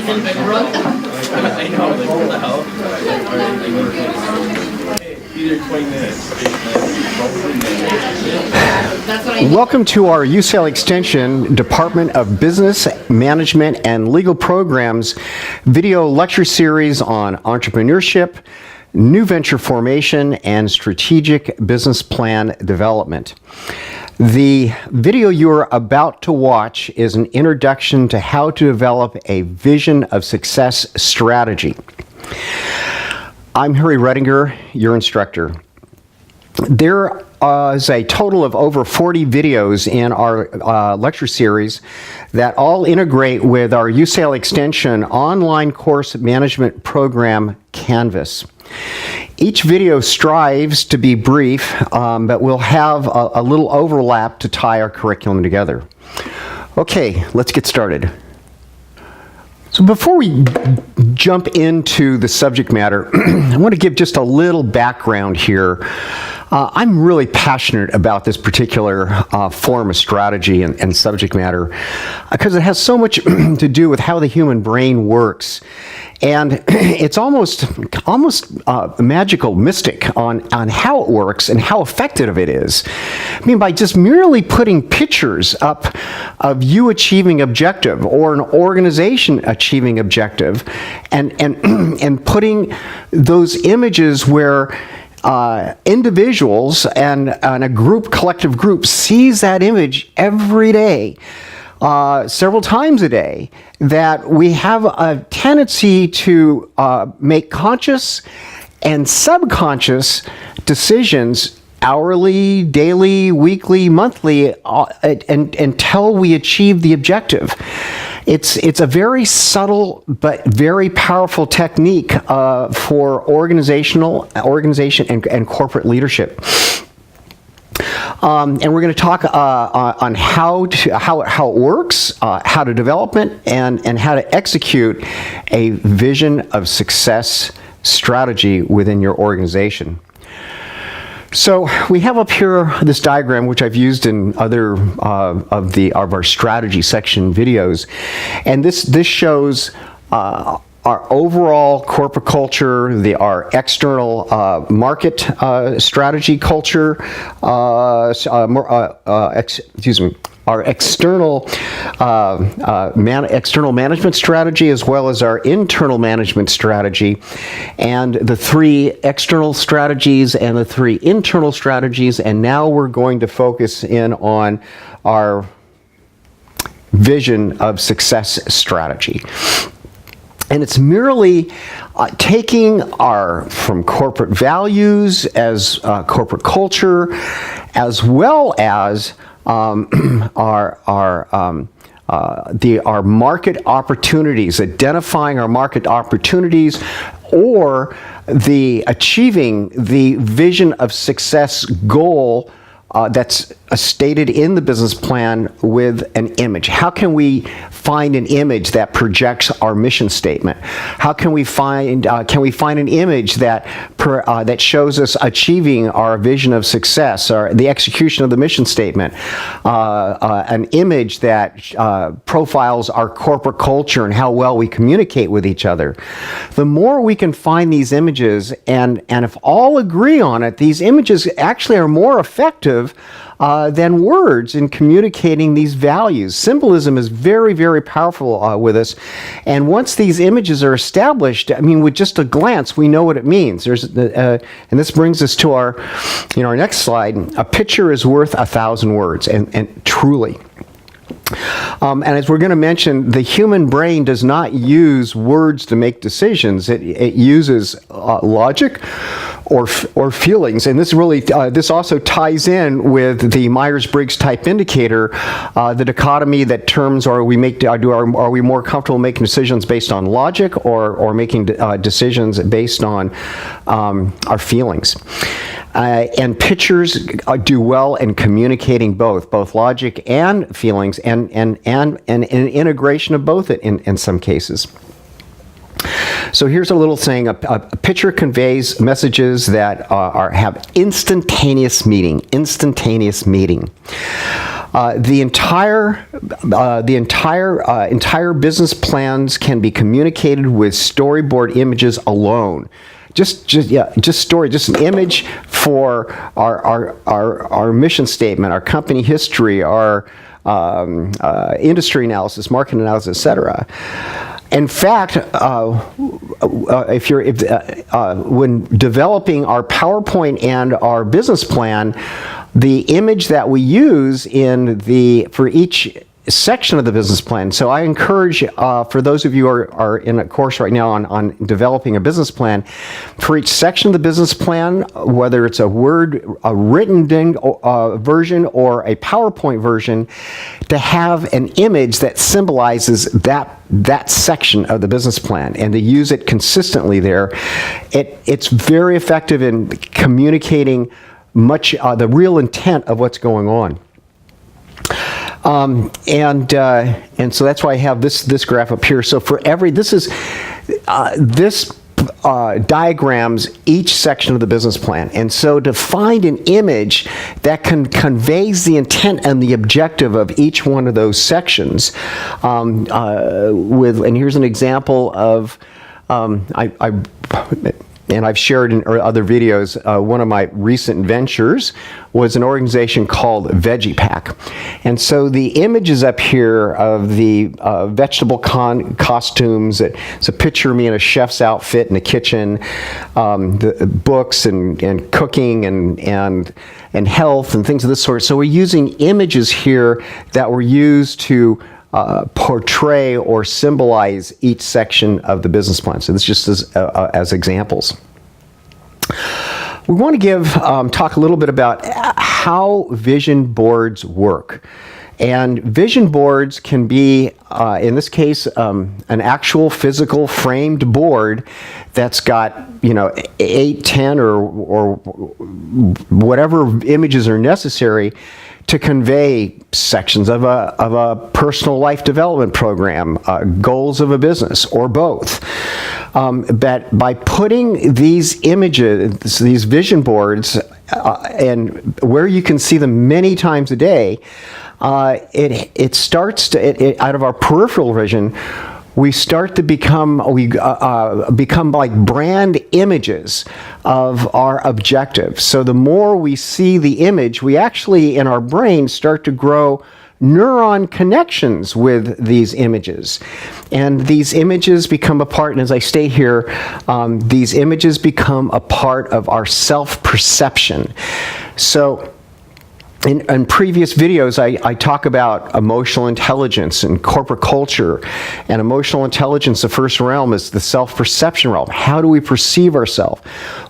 I know, like, what the hell? Either 20 minutes. Welcome to our UCL Extension Department of Business, Management, and Legal Programs video lecture series on entrepreneurship, new venture formation, and strategic business plan development. The video you're about to watch is an introduction to how to develop a vision of success strategy. I'm Harry Redinger, your instructor. There is a total of over 40 videos in our lecture series that all integrate with our UCL Extension online course management program, Canvas. Each video strives to be brief, but we'll have a little overlap to tie our curriculum together. Okay, let's get started. So before we jump into the subject matter, I want to give just a little background here. I'm really passionate about this particular form of strategy and subject matter because it has so much to do with how the human brain works. And it's almost magical, mystic on how it works and how effective it is. I mean, by just merely putting pictures up of you achieving objective or an organization achieving objective and putting those images where individuals and a collective group sees that image every day, several times a day, that we have a tendency to make conscious and subconscious decisions hourly, daily, weekly, monthly, until we achieve the objective. It's a very subtle but very powerful technique for organization and corporate leadership. And we're going to talk on how it works, how to develop it, and how to execute a vision of success strategy within your organization. So we have up here this diagram, which I've used in other of our strategy section videos, and this shows our overall corporate culture, our external market strategy culture, our external external management strategy, as well as our internal management strategy, and the 3 external strategies and the 3 internal strategies. And now we're going to focus in on our vision of success strategy. And it's merely taking from corporate values as corporate culture, as well as our market opportunities, identifying our market opportunities, or achieving the vision of success goal that's stated in the business plan with an image. How can we find an image that projects our mission statement? How can we find an image that shows us achieving our vision of success, or the execution of the mission statement? An image that profiles our corporate culture and how well we communicate with each other. The more we can find these images, and if all agree on it, these images actually are more effective than words in communicating these values. Symbolism is very, very powerful with us, and once these images are established, I mean, with just a glance, we know what it means. And this brings us to our next slide. A picture is worth 1,000 words, and truly. And as we're going to mention, the human brain does not use words to make decisions. It uses logic or feelings, and this also ties in with the Myers-Briggs type indicator, the dichotomy that terms are we more comfortable making decisions based on logic or making decisions based on our feelings. And pictures do well in communicating both logic and feelings, and an integration of both in some cases. So here's a little saying: a picture conveys messages that have instantaneous meaning. Entire business plans can be communicated with storyboard images alone. Just an image for our mission statement, our company history, our industry analysis, market analysis, etc. In fact, when developing our PowerPoint and our business plan, the image that we use for each section of the business plan. So I encourage, for those of you who are in a course right now on developing a business plan, for each section of the business plan, whether it's a written version or a PowerPoint version, to have an image that symbolizes that section of the business plan and to use it consistently there. It's very effective in communicating the real intent of what's going on. And so that's why I have this graph up here. So for this diagrams each section of the business plan. And so to find an image that conveys the intent and the objective of each one of those sections, and here's an example of, and I've shared in other videos, one of my recent ventures was an organization called Veggie Pack. And so the images up here of the vegetable costumes, it's a picture of me in a chef's outfit in the kitchen, the books and cooking and health and things of this sort. So we're using images here that were used to portray or symbolize each section of the business plan. So this just as examples. We want to talk a little bit about how vision boards work. And vision boards can be, in this case, an actual physical framed board that's got, 8, 10, or whatever images are necessary to convey sections of a personal life development program, goals of a business, or both. But by putting these images, these vision boards, and where you can see them many times a day, it starts to, out of our peripheral vision, we start to become like brand images of our objective. So the more we see the image, we actually, in our brain, start to grow neuron connections with these images. And these images become a part, and as I state here, these images become a part of our self-perception. So in previous videos, I talk about emotional intelligence and corporate culture. And emotional intelligence, the first realm, is the self-perception realm. How do we perceive ourselves?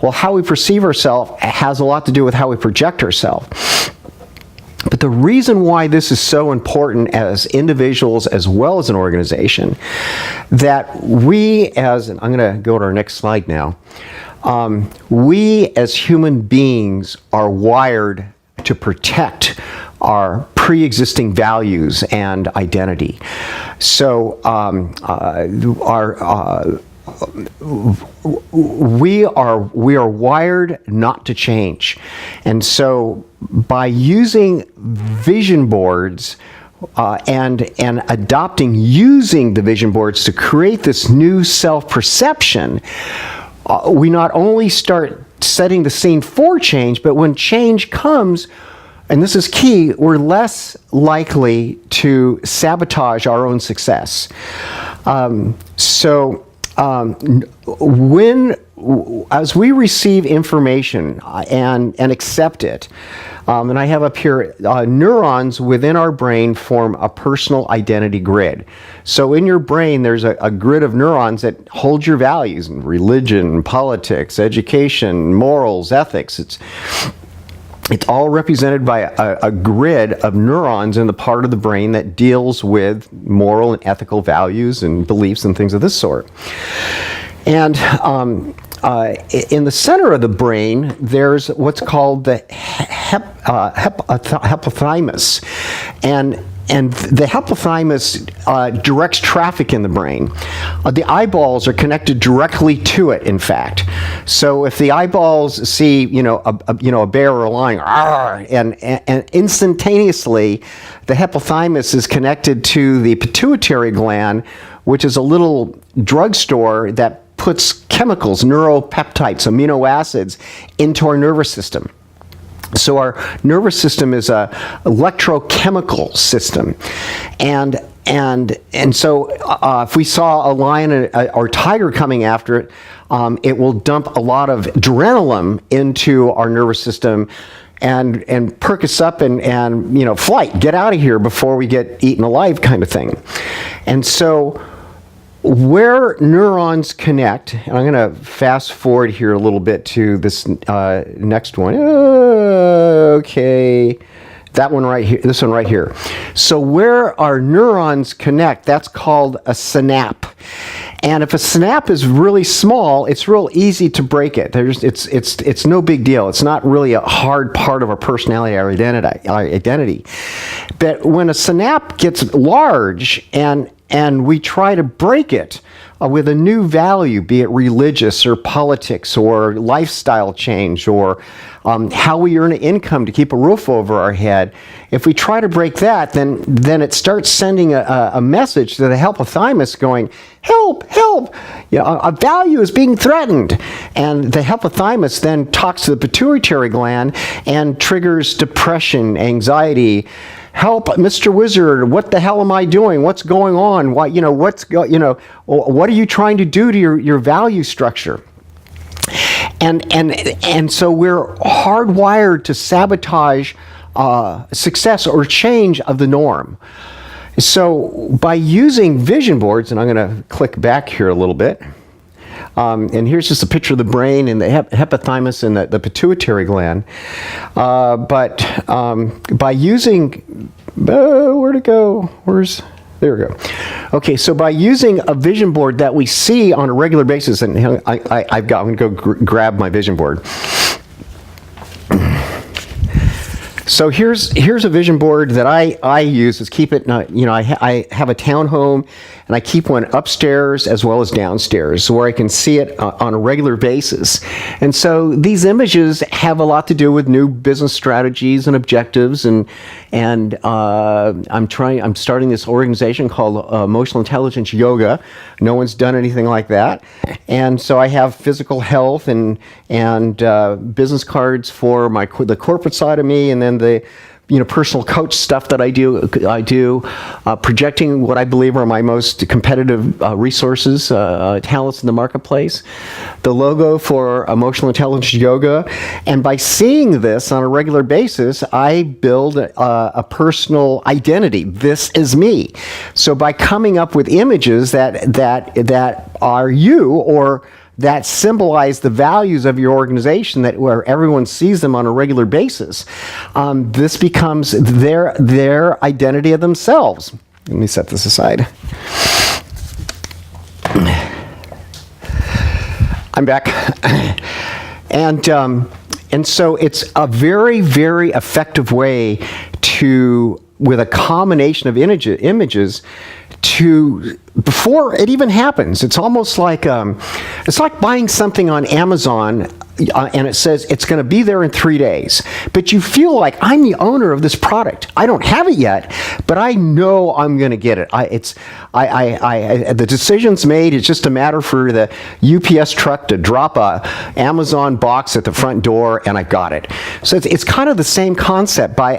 Well, how we perceive ourselves has a lot to do with how we project ourselves. But the reason why this is so important as individuals as well as an organization, that we as, and I'm going to go to our next slide now, we as human beings are wired to protect our pre-existing values and identity. So we are wired not to change. And so by using vision boards and using the vision boards to create this new self-perception, we not only start setting the scene for change, but when change comes, and this is key, we're less likely to sabotage our own success. As we receive information and accept it, and I have up here, neurons within our brain form a personal identity grid. So in your brain, there's a grid of neurons that hold your values in religion, politics, education, morals, ethics. It's all represented by a grid of neurons in the part of the brain that deals with moral and ethical values and beliefs and things of this sort. And in the center of the brain, there's what's called the hypothalamus. And the hypothalamus directs traffic in the brain. The eyeballs are connected directly to it, in fact. So if the eyeballs see, a bear or a lion, and instantaneously, the hypothalamus is connected to the pituitary gland, which is a little drugstore that puts chemicals, neuropeptides, amino acids, into our nervous system. So our nervous system is a electrochemical system, and so if we saw a lion or tiger coming after it, it will dump a lot of adrenaline into our nervous system, and perk us up and flight, get out of here before we get eaten alive, kind of thing. And so where neurons connect, and I'm going to fast forward here a little bit to this next one. Okay, that one right here, this one right here. So where our neurons connect, that's called a synapse. And if a synapse is really small, it's real easy to break it. It's no big deal. It's not really a hard part of our personality, our identity. But when a synapse gets large and we try to break it with a new value, be it religious or politics or lifestyle change or how we earn an income to keep a roof over our head, if we try to break that, then it starts sending a message to the hypothalamus going, help, help, a value is being threatened. And the hypothalamus then talks to the pituitary gland and triggers depression, anxiety. Help, Mr. Wizard, what the hell am I doing? What's going on? What are you trying to do to your value structure? And so we're hardwired to sabotage success or change of the norm. So by using vision boards, and I'm going to click back here a little bit, and here's just a picture of the brain and the hypothalamus and the pituitary gland. But by using, where'd it go? There we go. Okay, so by using a vision board that we see on a regular basis, and I'm going to go grab my vision board. So here's a vision board that I use. Is keep it. I have a townhome, and I keep one upstairs as well as downstairs, where I can see it on a regular basis. And so these images have a lot to do with new business strategies and objectives. And I'm starting this organization called Emotional Intelligence Yoga. No one's done anything like that. And so I have physical health and business cards for the corporate side of me, and then the personal coach stuff that I do, projecting what I believe are my most competitive resources, talents in the marketplace, the logo for Emotional Intelligence Yoga, and by seeing this on a regular basis, I build a personal identity. This is me. So by coming up with images that are you, or that symbolize the values of your organization, where everyone sees them on a regular basis, this becomes their identity of themselves. Let me set this aside. I'm back. And so it's a very, very effective way with a combination of images, before it even happens. It's almost like buying something on Amazon, and it says it's going to be there in 3 days. But you feel like, I'm the owner of this product. I don't have it yet, but I know I'm going to get it. The decision's made. It's just a matter for the UPS truck to drop a Amazon box at the front door, and I got it. So it's kind of the same concept. By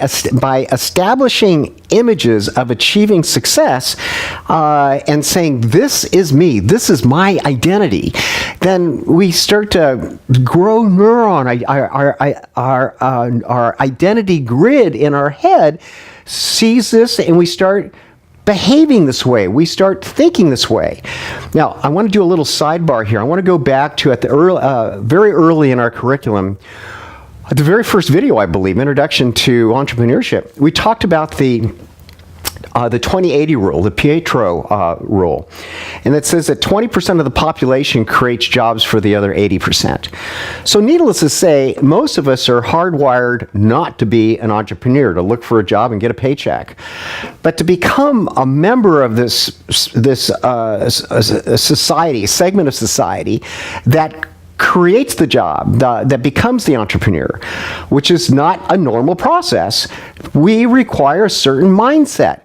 establishing images of achieving success and saying, this is me, this is my identity, then we start to grow our identity grid in our head sees this, and we start behaving this way. We start thinking this way. Now, I want to do a little sidebar here. I want to go back to very early in our curriculum, the very first video, I believe, Introduction to Entrepreneurship. We talked about the the 20-80 rule, the Pietro rule. And it says that 20% of the population creates jobs for the other 80%. So needless to say, most of us are hardwired not to be an entrepreneur, to look for a job and get a paycheck. But to become a member of this society, segment of society that creates the job, that becomes the entrepreneur, which is not a normal process, we require a certain mindset.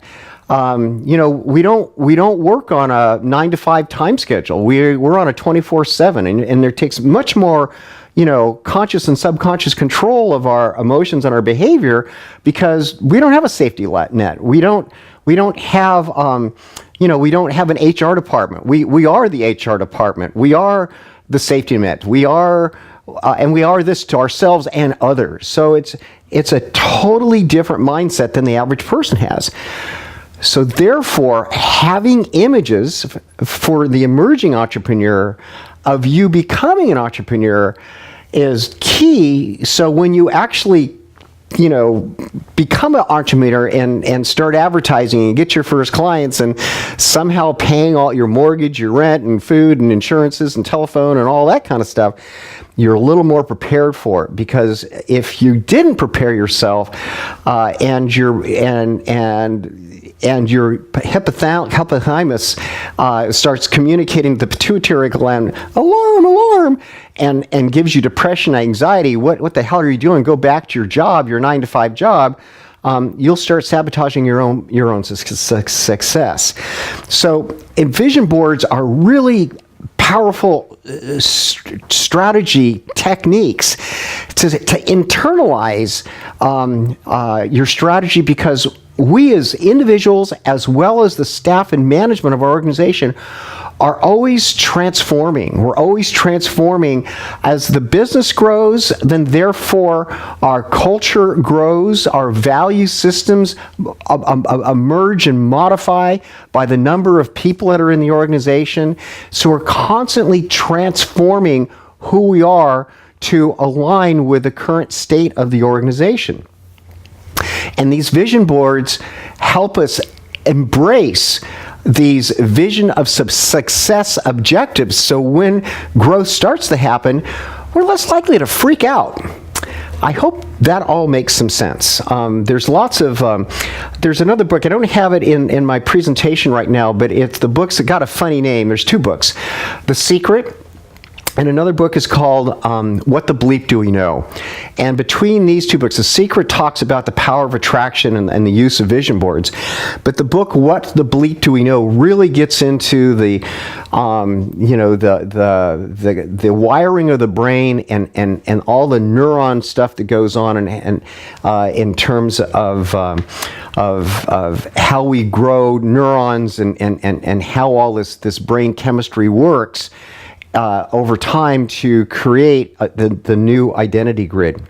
We don't work on a 9-to-5 time schedule. We're on a 24/7, and there takes much more, conscious and subconscious control of our emotions and our behavior, because we don't have a safety net. We don't have we don't have an HR department. We are the HR department. We are the safety net. We are this to ourselves and others. So it's a totally different mindset than the average person has. So therefore, having images for the emerging entrepreneur of you becoming an entrepreneur is key. So when you actually become an entrepreneur and start advertising and get your first clients and somehow paying all your mortgage, your rent and food and insurances and telephone and all that kind of stuff, you're a little more prepared for it. Because if you didn't prepare yourself and your hypothalamus starts communicating to the pituitary gland, alarm, and gives you depression, anxiety, what the hell are you doing? Go back to your job, your 9-to-5 job. You'll start sabotaging your own success. So vision boards are really powerful strategy techniques to internalize your strategy, because we as individuals, as well as the staff and management of our organization, are always transforming. We're always transforming. As the business grows, then therefore our culture grows, our value systems emerge and modify by the number of people that are in the organization. So we're constantly transforming who we are to align with the current state of the organization. And these vision boards help us embrace these vision of success objectives. So when growth starts to happen, we're less likely to freak out. I hope that all makes some sense. There's lots of, there's another book, I don't have it in my presentation right now, but the book's got a funny name. There's two books, The Secret, and another book is called What the Bleep Do We Know? And between these two books, The Secret talks about the power of attraction and the use of vision boards. But the book What the Bleep Do We Know really gets into the wiring of the brain and all the neuron stuff that goes on and in terms of how we grow neurons and how all this brain chemistry works over time to create the new identity grid.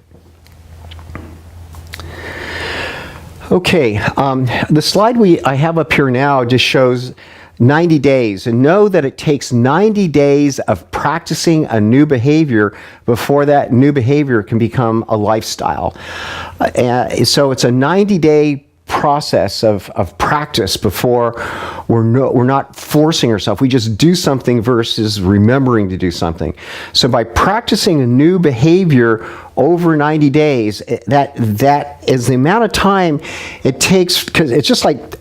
Okay, the slide I have up here now just shows 90 days, and know that it takes 90 days of practicing a new behavior before that new behavior can become a lifestyle. So it's a 90-day process of practice before we're not forcing ourselves. We just do something versus remembering to do something. So by practicing a new behavior over 90 days, that is the amount of time it takes, because it's just like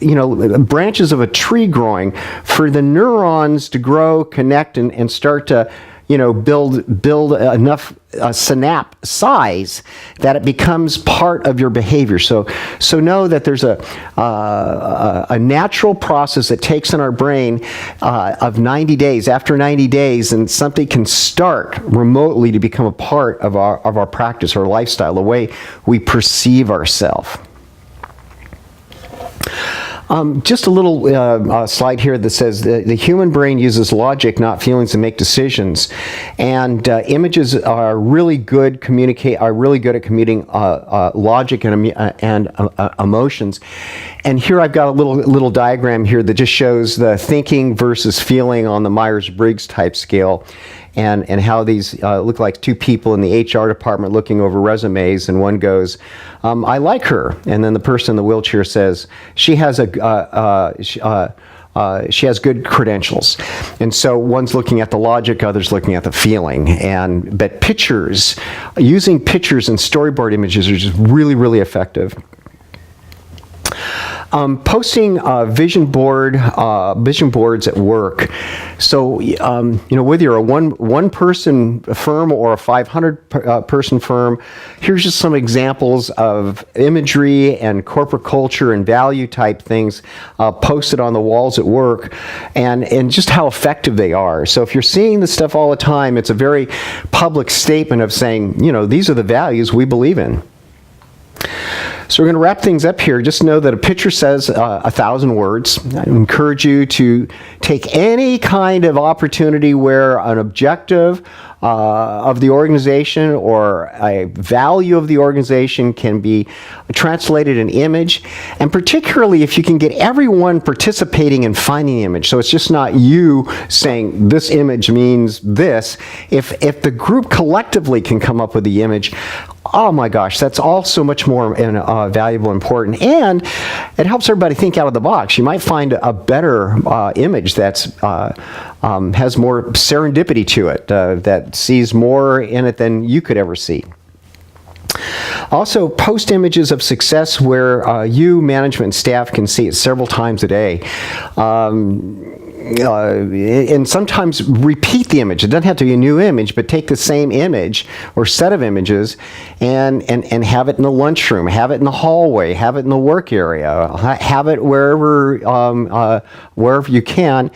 branches of a tree growing, for the neurons to grow, connect, and start to build enough synapse size that it becomes part of your behavior. So know that there's a natural process that takes in our brain of 90 days. After 90 days, and something can start remotely to become a part of our practice, our lifestyle, the way we perceive ourselves. Just a little slide here that says the human brain uses logic, not feelings, to make decisions, and images are really good at communicating logic and emotions. And here I've got a little diagram here that just shows the thinking versus feeling on the Myers-Briggs type scale. and how these look like two people in the HR department looking over resumes, and one goes, I like her, and then the person in the wheelchair says, she has she has good credentials. And so one's looking at the logic, others looking at the feeling. But pictures, using pictures and storyboard images are just really, really effective. Posting vision boards at work. So, whether you're a one person firm or a 500 person firm, here's just some examples of imagery and corporate culture and value type things posted on the walls at work, and just how effective they are. So if you're seeing this stuff all the time, it's a very public statement of saying, these are the values we believe in. So we're going to wrap things up here. Just know that a picture says 1,000 words. I encourage you to take any kind of opportunity where an objective of the organization or a value of the organization can be translated in image, and particularly if you can get everyone participating in finding the image. So it's just not you saying this image means this. If the group collectively can come up with the image, oh my gosh, that's all so much more valuable and important, and it helps everybody think out of the box. You might find a better image that's has more serendipity to it, that sees more in it than you could ever see. Also, post images of success where you, management, and staff can see it several times a day. And sometimes repeat the image. It doesn't have to be a new image, but take the same image or set of images and have it in the lunchroom, have it in the hallway, have it in the work area, have it wherever you can.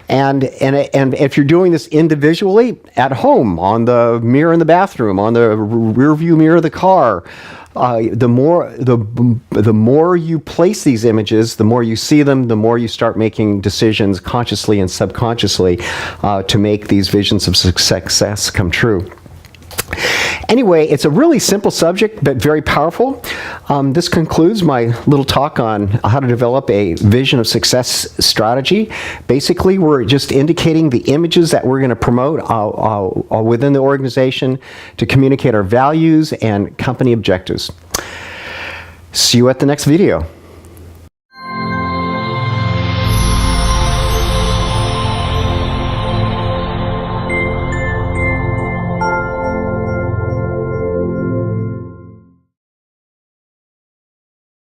And if you're doing this individually, at home, on the mirror in the bathroom, on the rear view mirror of the car, the more you place these images, the more you see them, the more you start making decisions consciously and subconsciously to make these visions of success come true. Anyway, it's a really simple subject, but very powerful. This concludes my little talk on how to develop a vision of success strategy. Basically, we're just indicating the images that we're going to promote within the organization to communicate our values and company objectives. See you at the next video.